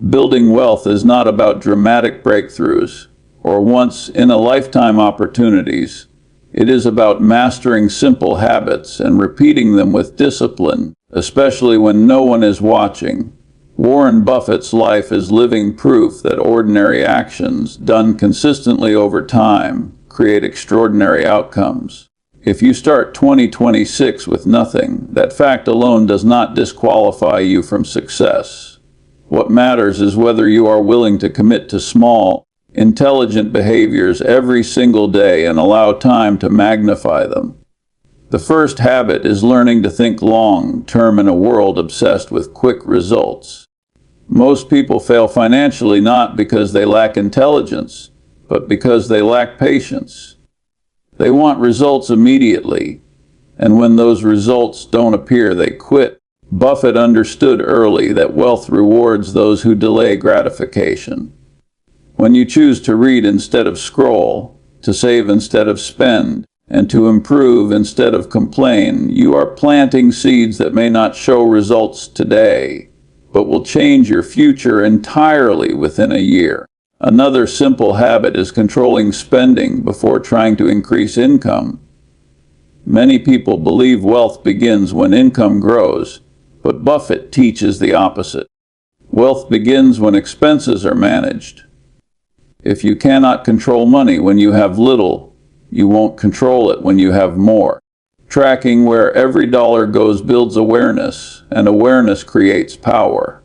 Building wealth is not about dramatic breakthroughs or once-in-a-lifetime opportunities. It is about mastering simple habits and repeating them with discipline, especially when no one is watching. Warren Buffett's life is living proof that ordinary actions, done consistently over time, create extraordinary outcomes. If you start 2026 with nothing, that fact alone does not disqualify you from success. What matters is whether you are willing to commit to small, intelligent behaviors every single day and allow time to magnify them. The first habit is learning to think long-term in a world obsessed with quick results. Most people fail financially not because they lack intelligence, but because they lack patience. They want results immediately, and when those results don't appear, they quit. Buffett understood early that wealth rewards those who delay gratification. When you choose to read instead of scroll, to save instead of spend, and to improve instead of complain, you are planting seeds that may not show results today, but will change your future entirely within a year. Another simple habit is controlling spending before trying to increase income. Many people believe wealth begins when income grows, but Buffett teaches the opposite. Wealth begins when expenses are managed. If you cannot control money when you have little, you won't control it when you have more. Tracking where every dollar goes builds awareness, and awareness creates power.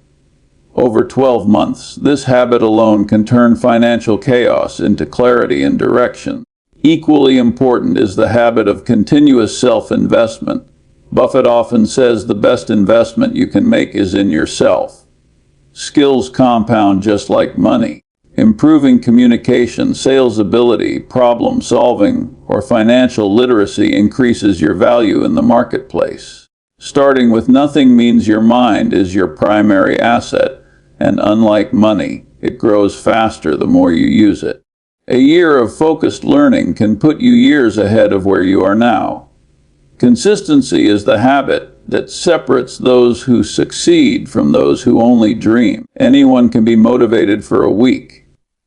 Over 12 months, this habit alone can turn financial chaos into clarity and direction. Equally important is the habit of continuous self-investment. Buffett often says the best investment you can make is in yourself. Skills compound just like money. Improving communication, sales ability, problem solving, or financial literacy increases your value in the marketplace. Starting with nothing means your mind is your primary asset, and unlike money, it grows faster the more you use it. A year of focused learning can put you years ahead of where you are now. Consistency is the habit that separates those who succeed from those who only dream. Anyone can be motivated for a week.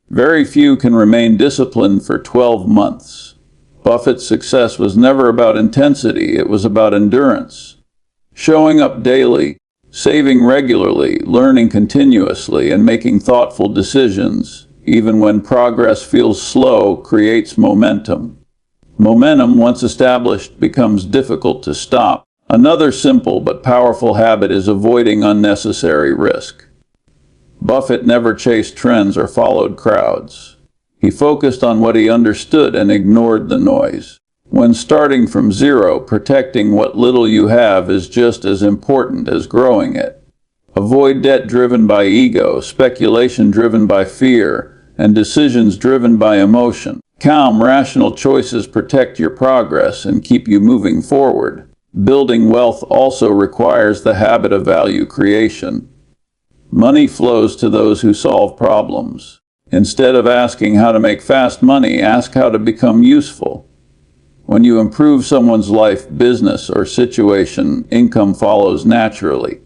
Very few can remain disciplined for 12 months. Buffett's success was never about intensity, it was about endurance. Showing up daily, saving regularly, learning continuously, and making thoughtful decisions, even when progress feels slow, creates momentum. Momentum, once established, becomes difficult to stop. Another simple but powerful habit is avoiding unnecessary risk. Buffett never chased trends or followed crowds. He focused on what he understood and ignored the noise. When starting from zero, protecting what little you have is just as important as growing it. Avoid debt driven by ego, speculation driven by fear, and decisions driven by emotion. Calm, rational choices protect your progress and keep you moving forward. Building wealth also requires the habit of value creation. Money flows to those who solve problems. Instead of asking how to make fast money, ask how to become useful. When you improve someone's life, business, or situation, income follows naturally.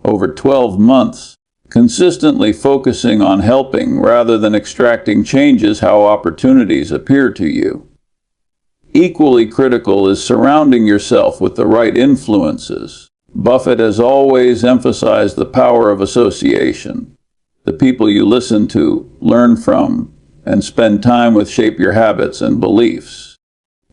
Over 12 months, consistently focusing on helping rather than extracting changes how opportunities appear to you. Equally critical is surrounding yourself with the right influences. Buffett has always emphasized the power of association. The people you listen to, learn from, and spend time with shape your habits and beliefs.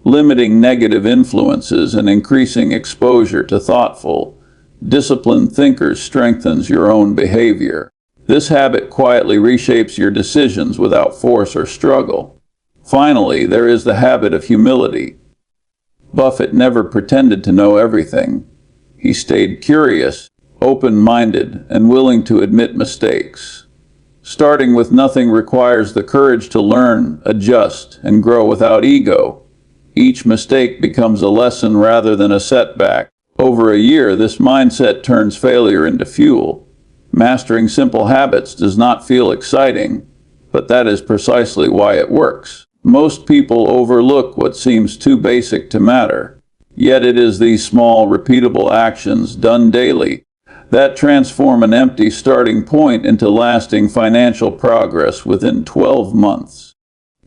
Limiting negative influences and increasing exposure to thoughtful, disciplined thinkers strengthens your own behavior. This habit quietly reshapes your decisions without force or struggle. Finally, there is the habit of humility. Buffett never pretended to know everything. He stayed curious, open-minded, and willing to admit mistakes. Starting with nothing requires the courage to learn, adjust, and grow without ego. Each mistake becomes a lesson rather than a setback. Over a year, this mindset turns failure into fuel. Mastering simple habits does not feel exciting, but that is precisely why it works. Most people overlook what seems too basic to matter. Yet it is these small, repeatable actions done daily that transform an empty starting point into lasting financial progress within 12 months.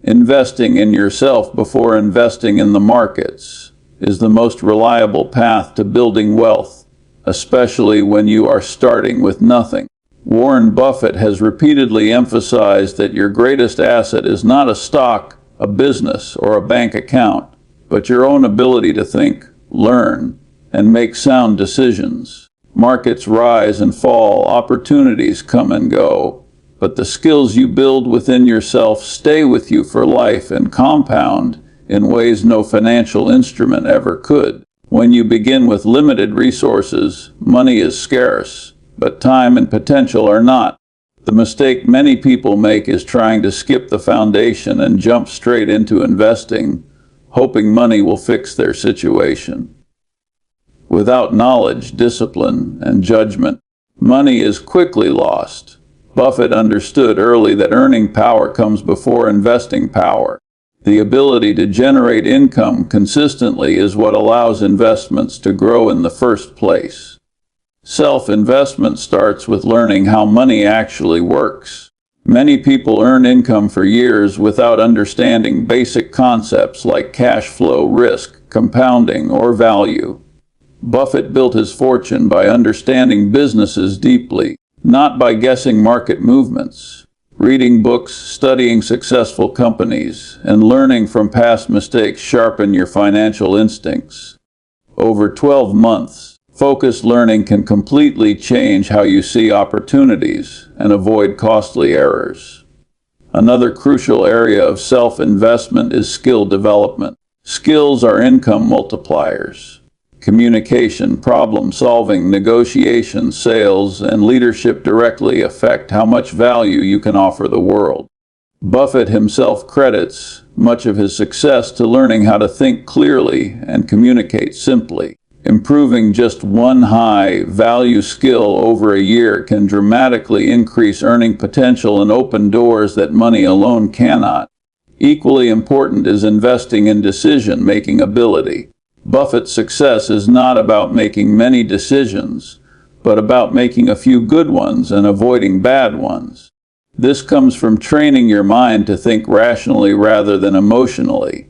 Investing in yourself before investing in the markets is the most reliable path to building wealth, especially when you are starting with nothing. Warren Buffett has repeatedly emphasized that your greatest asset is not a stock, a business, or a bank account, but your own ability to think, learn, and make sound decisions. Markets rise and fall, opportunities come and go, but the skills you build within yourself stay with you for life and compound in ways no financial instrument ever could. When you begin with limited resources, money is scarce, but time and potential are not. The mistake many people make is trying to skip the foundation and jump straight into investing, hoping money will fix their situation. Without knowledge, discipline, and judgment, money is quickly lost. Buffett understood early that earning power comes before investing power. The ability to generate income consistently is what allows investments to grow in the first place. Self-investment starts with learning how money actually works. Many people earn income for years without understanding basic concepts like cash flow, risk, compounding, or value. Buffett built his fortune by understanding businesses deeply, not by guessing market movements. Reading books, studying successful companies, and learning from past mistakes sharpen your financial instincts. Over 12 months, focused learning can completely change how you see opportunities and avoid costly errors. Another crucial area of self-investment is skill development. Skills are income multipliers. Communication, problem-solving, negotiation, sales, and leadership directly affect how much value you can offer the world. Buffett himself credits much of his success to learning how to think clearly and communicate simply. Improving just one high-value skill over a year can dramatically increase earning potential and open doors that money alone cannot. Equally important is investing in decision-making ability. Buffett's success is not about making many decisions, but about making a few good ones and avoiding bad ones. This comes from training your mind to think rationally rather than emotionally.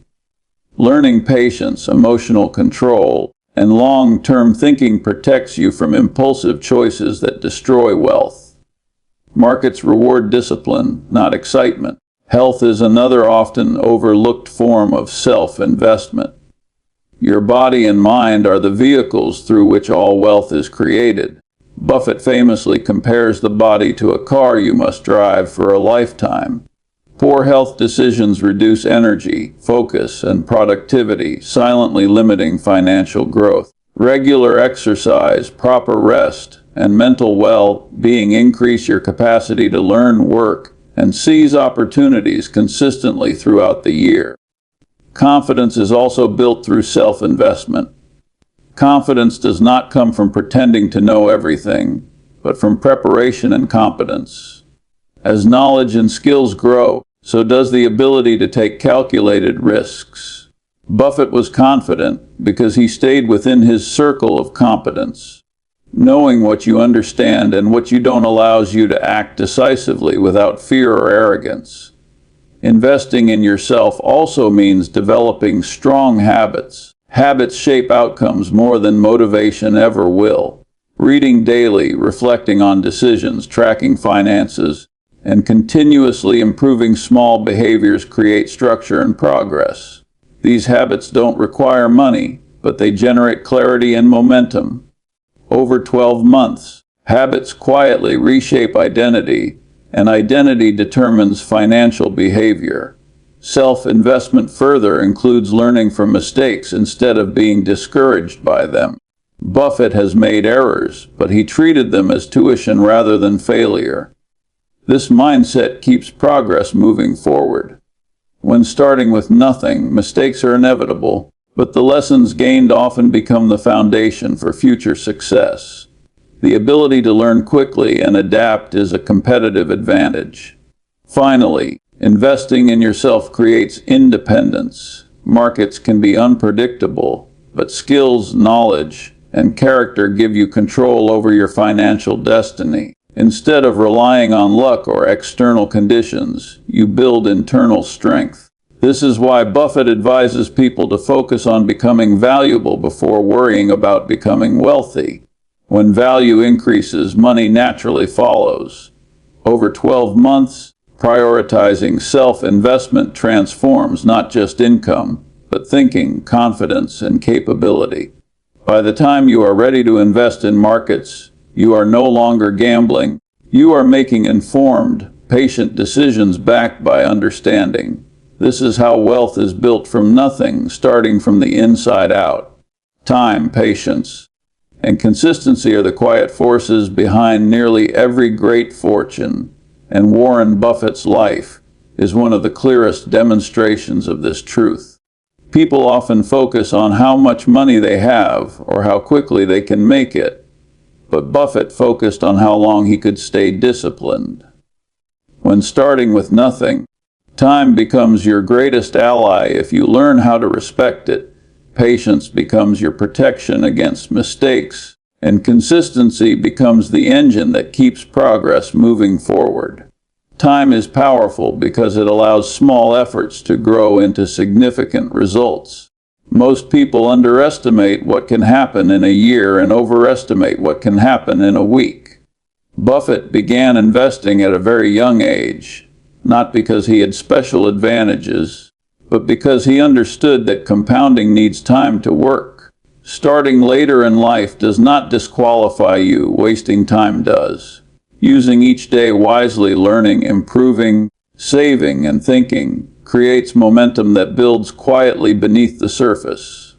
Learning patience, emotional control, and long-term thinking protects you from impulsive choices that destroy wealth. Markets reward discipline, not excitement. Health is another often overlooked form of self-investment. Your body and mind are the vehicles through which all wealth is created. Buffett famously compares the body to a car you must drive for a lifetime. Poor health decisions reduce energy, focus, and productivity, silently limiting financial growth. Regular exercise, proper rest, and mental well-being increase your capacity to learn, work, and seize opportunities consistently throughout the year. Confidence is also built through self-investment. Confidence does not come from pretending to know everything, but from preparation and competence. As knowledge and skills grow, so does the ability to take calculated risks. Buffett was confident because he stayed within his circle of competence. Knowing what you understand and what you don't allows you to act decisively without fear or arrogance. Investing in yourself also means developing strong habits. Habits shape outcomes more than motivation ever will. Reading daily, reflecting on decisions, tracking finances, and continuously improving small behaviors create structure and progress. These habits don't require money, but they generate clarity and momentum. Over 12 months, habits quietly reshape identity, and identity determines financial behavior. Self-investment further includes learning from mistakes instead of being discouraged by them. Buffett has made errors, but he treated them as tuition rather than failure. This mindset keeps progress moving forward. When starting with nothing, mistakes are inevitable, but the lessons gained often become the foundation for future success. The ability to learn quickly and adapt is a competitive advantage. Finally, investing in yourself creates independence. Markets can be unpredictable, but skills, knowledge, and character give you control over your financial destiny. Instead of relying on luck or external conditions, you build internal strength. This is why Buffett advises people to focus on becoming valuable before worrying about becoming wealthy. When value increases, money naturally follows. Over 12 months, prioritizing self-investment transforms not just income, but thinking, confidence, and capability. By the time you are ready to invest in markets, you are no longer gambling. You are making informed, patient decisions backed by understanding. This is how wealth is built from nothing, starting from the inside out. Time, patience, and consistency are the quiet forces behind nearly every great fortune, and Warren Buffett's life is one of the clearest demonstrations of this truth. People often focus on how much money they have or how quickly they can make it, but Buffett focused on how long he could stay disciplined. When starting with nothing, time becomes your greatest ally if you learn how to respect it. Patience becomes your protection against mistakes, and consistency becomes the engine that keeps progress moving forward. Time is powerful because it allows small efforts to grow into significant results. Most people underestimate what can happen in a year and overestimate what can happen in a week. Buffett began investing at a very young age, not because he had special advantages, but because he understood that compounding needs time to work. Starting later in life does not disqualify you, wasting time does. Using each day wisely, learning, improving, saving, and thinking creates momentum that builds quietly beneath the surface.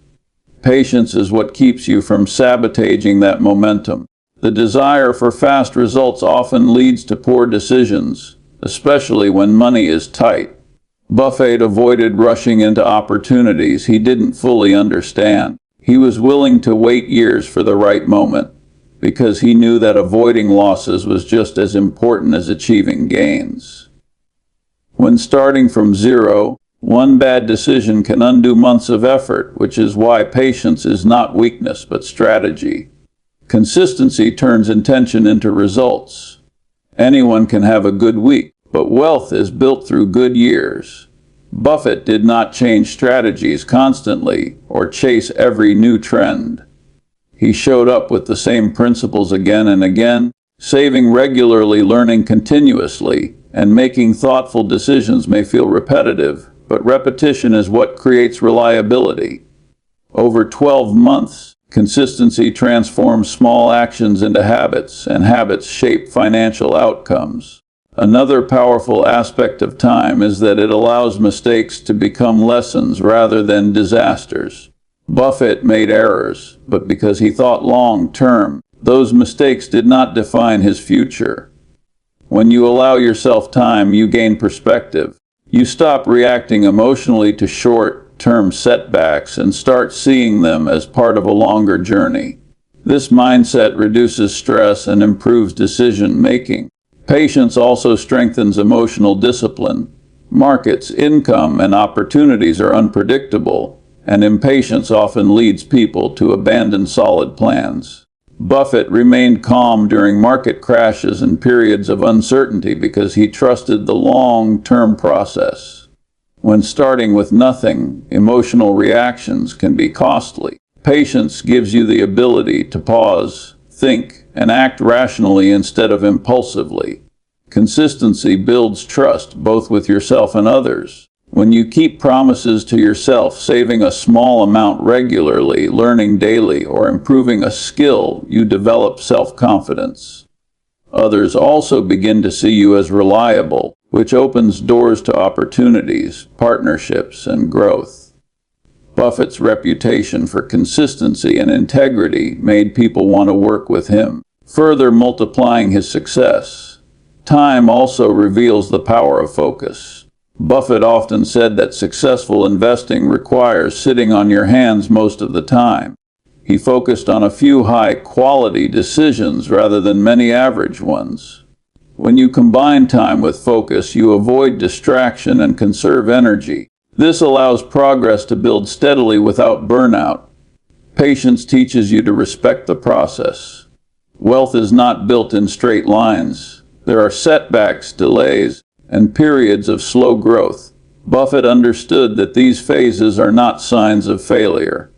Patience is what keeps you from sabotaging that momentum. The desire for fast results often leads to poor decisions, especially when money is tight. Buffett avoided rushing into opportunities he didn't fully understand. He was willing to wait years for the right moment, because he knew that avoiding losses was just as important as achieving gains. When starting from zero, one bad decision can undo months of effort, which is why patience is not weakness but strategy. Consistency turns intention into results. Anyone can have a good week, but wealth is built through good years. Buffett did not change strategies constantly or chase every new trend. He showed up with the same principles again and again, saving regularly, learning continuously, and making thoughtful decisions may feel repetitive, but repetition is what creates reliability. Over 12 months, consistency transforms small actions into habits, and habits shape financial outcomes. Another powerful aspect of time is that it allows mistakes to become lessons rather than disasters. Buffett made errors, but because he thought long-term, those mistakes did not define his future. When you allow yourself time, you gain perspective. You stop reacting emotionally to short-term setbacks and start seeing them as part of a longer journey. This mindset reduces stress and improves decision-making. Patience also strengthens emotional discipline. Markets, income, and opportunities are unpredictable, and impatience often leads people to abandon solid plans. Buffett remained calm during market crashes and periods of uncertainty because he trusted the long-term process. When starting with nothing, emotional reactions can be costly. Patience gives you the ability to pause, think, and act rationally instead of impulsively. Consistency builds trust both with yourself and others. When you keep promises to yourself, saving a small amount regularly, learning daily, or improving a skill, you develop self-confidence. Others also begin to see you as reliable, which opens doors to opportunities, partnerships, and growth. Buffett's reputation for consistency and integrity made people want to work with him, further multiplying his success. Time also reveals the power of focus. Buffett often said that successful investing requires sitting on your hands most of the time. He focused on a few high-quality decisions rather than many average ones. When you combine time with focus, you avoid distraction and conserve energy. This allows progress to build steadily without burnout. Patience teaches you to respect the process. Wealth is not built in straight lines. There are setbacks, delays, and periods of slow growth. Buffett understood that these phases are not signs of failure,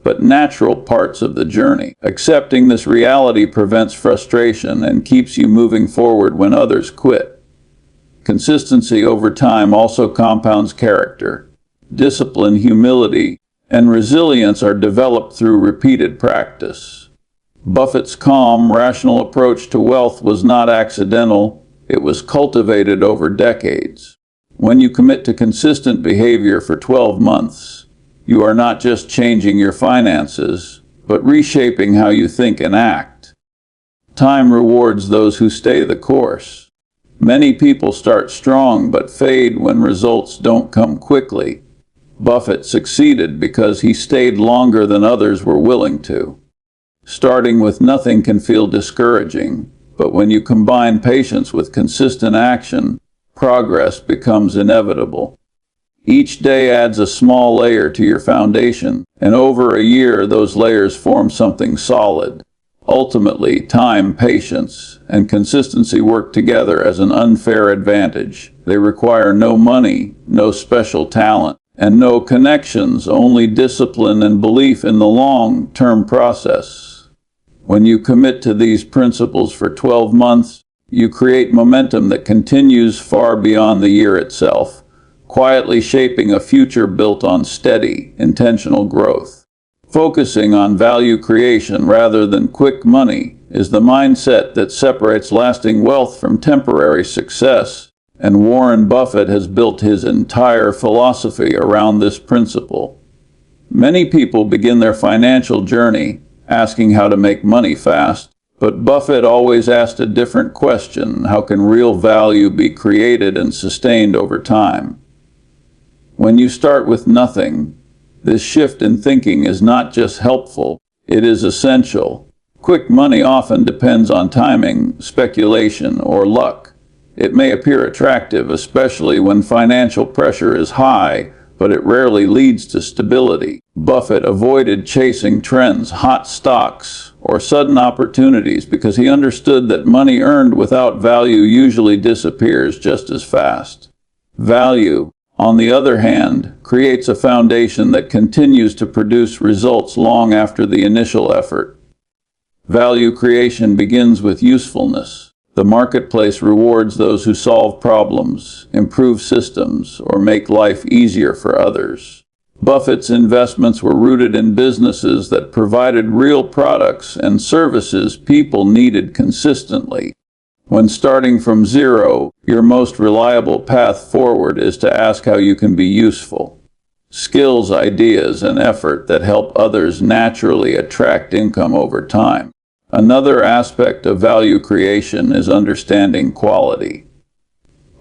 but natural parts of the journey. Accepting this reality prevents frustration and keeps you moving forward when others quit. Consistency over time also compounds character. Discipline, humility, and resilience are developed through repeated practice. Buffett's calm, rational approach to wealth was not accidental. It was cultivated over decades. When you commit to consistent behavior for 12 months, you are not just changing your finances, but reshaping how you think and act. Time rewards those who stay the course. Many people start strong but fade when results don't come quickly. Buffett succeeded because he stayed longer than others were willing to. Starting with nothing can feel discouraging, but when you combine patience with consistent action, progress becomes inevitable. Each day adds a small layer to your foundation, and over a year those layers form something solid. Ultimately, time, patience, and consistency work together as an unfair advantage. They require no money, no special talent, and no connections, only discipline and belief in the long-term process. When you commit to these principles for 12 months, you create momentum that continues far beyond the year itself, quietly shaping a future built on steady, intentional growth. Focusing on value creation rather than quick money is the mindset that separates lasting wealth from temporary success. And Warren Buffett has built his entire philosophy around this principle. Many people begin their financial journey asking how to make money fast, but Buffett always asked a different question: how can real value be created and sustained over time? When you start with nothing, this shift in thinking is not just helpful, it is essential. Quick money often depends on timing, speculation, or luck. It may appear attractive, especially when financial pressure is high, but it rarely leads to stability. Buffett avoided chasing trends, hot stocks, or sudden opportunities because he understood that money earned without value usually disappears just as fast. Value, on the other hand, creates a foundation that continues to produce results long after the initial effort. Value creation begins with usefulness. The marketplace rewards those who solve problems, improve systems, or make life easier for others. Buffett's investments were rooted in businesses that provided real products and services people needed consistently. When starting from zero, your most reliable path forward is to ask how you can be useful. Skills, ideas, and effort that help others naturally attract income over time. Another aspect of value creation is understanding quality.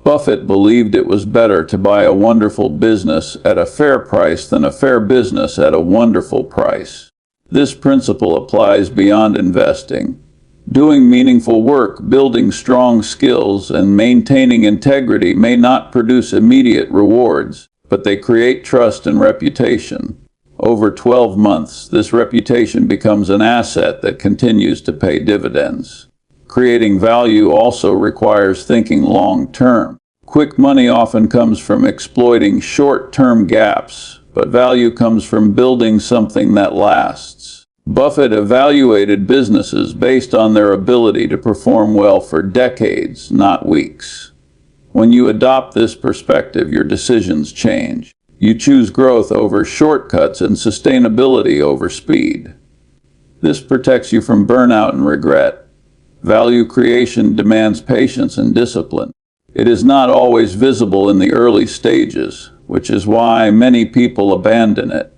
Buffett believed it was better to buy a wonderful business at a fair price than a fair business at a wonderful price. This principle applies beyond investing. Doing meaningful work, building strong skills, and maintaining integrity may not produce immediate rewards, but they create trust and reputation. Over 12 months, this reputation becomes an asset that continues to pay dividends. Creating value also requires thinking long-term. Quick money often comes from exploiting short-term gaps, but value comes from building something that lasts. Buffett evaluated businesses based on their ability to perform well for decades, not weeks. When you adopt this perspective, your decisions change. You choose growth over shortcuts and sustainability over speed. This protects you from burnout and regret. Value creation demands patience and discipline. It is not always visible in the early stages, which is why many people abandon it.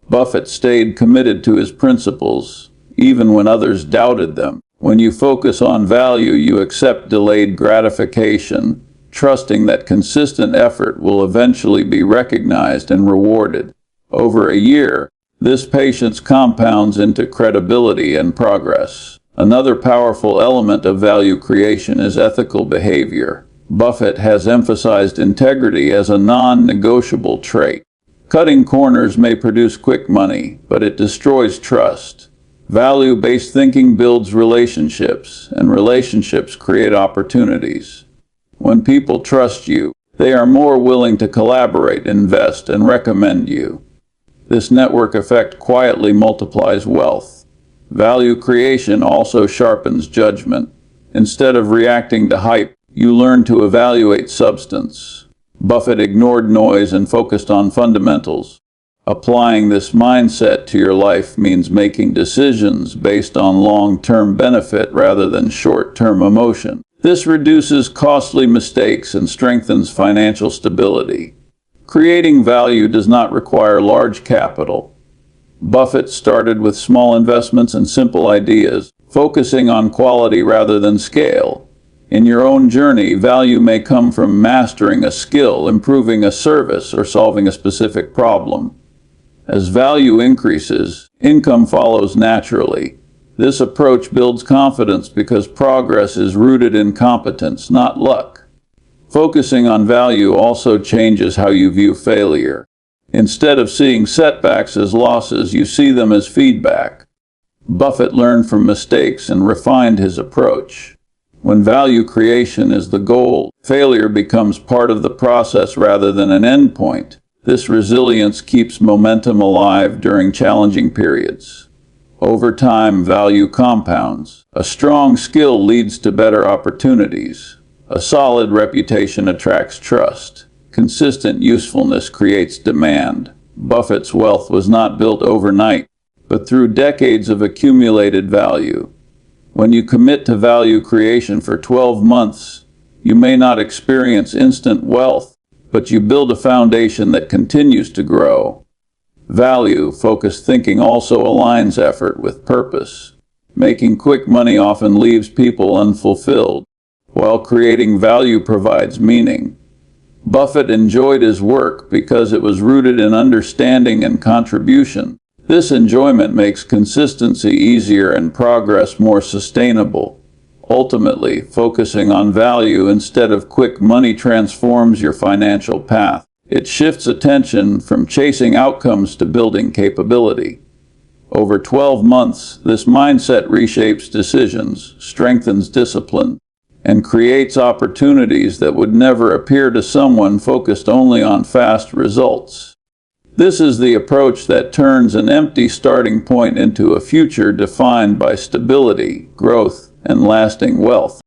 Buffett stayed committed to his principles, even when others doubted them. When you focus on value, you accept delayed gratification, trusting that consistent effort will eventually be recognized and rewarded. Over a year, this patience compounds into credibility and progress. Another powerful element of value creation is ethical behavior. Buffett has emphasized integrity as a non-negotiable trait. Cutting corners may produce quick money, but it destroys trust. Value-based thinking builds relationships, and relationships create opportunities. When people trust you, they are more willing to collaborate, invest, and recommend you. This network effect quietly multiplies wealth. Value creation also sharpens judgment. Instead of reacting to hype, you learn to evaluate substance. Buffett ignored noise and focused on fundamentals. Applying this mindset to your life means making decisions based on long-term benefit rather than short-term emotion. This reduces costly mistakes and strengthens financial stability. Creating value does not require large capital. Buffett started with small investments and simple ideas, focusing on quality rather than scale. In your own journey, value may come from mastering a skill, improving a service, or solving a specific problem. As value increases, income follows naturally. This approach builds confidence because progress is rooted in competence, not luck. Focusing on value also changes how you view failure. Instead of seeing setbacks as losses, you see them as feedback. Buffett learned from mistakes and refined his approach. When value creation is the goal, failure becomes part of the process rather than an endpoint. This resilience keeps momentum alive during challenging periods. Over time, value compounds. A strong skill leads to better opportunities. A solid reputation attracts trust. Consistent usefulness creates demand. Buffett's wealth was not built overnight, but through decades of accumulated value. When you commit to value creation for 12 months, you may not experience instant wealth, but you build a foundation that continues to grow. Value-focused thinking also aligns effort with purpose. Making quick money often leaves people unfulfilled, while creating value provides meaning. Buffett enjoyed his work because it was rooted in understanding and contribution. This enjoyment makes consistency easier and progress more sustainable. Ultimately, focusing on value instead of quick money transforms your financial path. It shifts attention from chasing outcomes to building capability. Over 12 months, this mindset reshapes decisions, strengthens discipline, and creates opportunities that would never appear to someone focused only on fast results. This is the approach that turns an empty starting point into a future defined by stability, growth, and lasting wealth.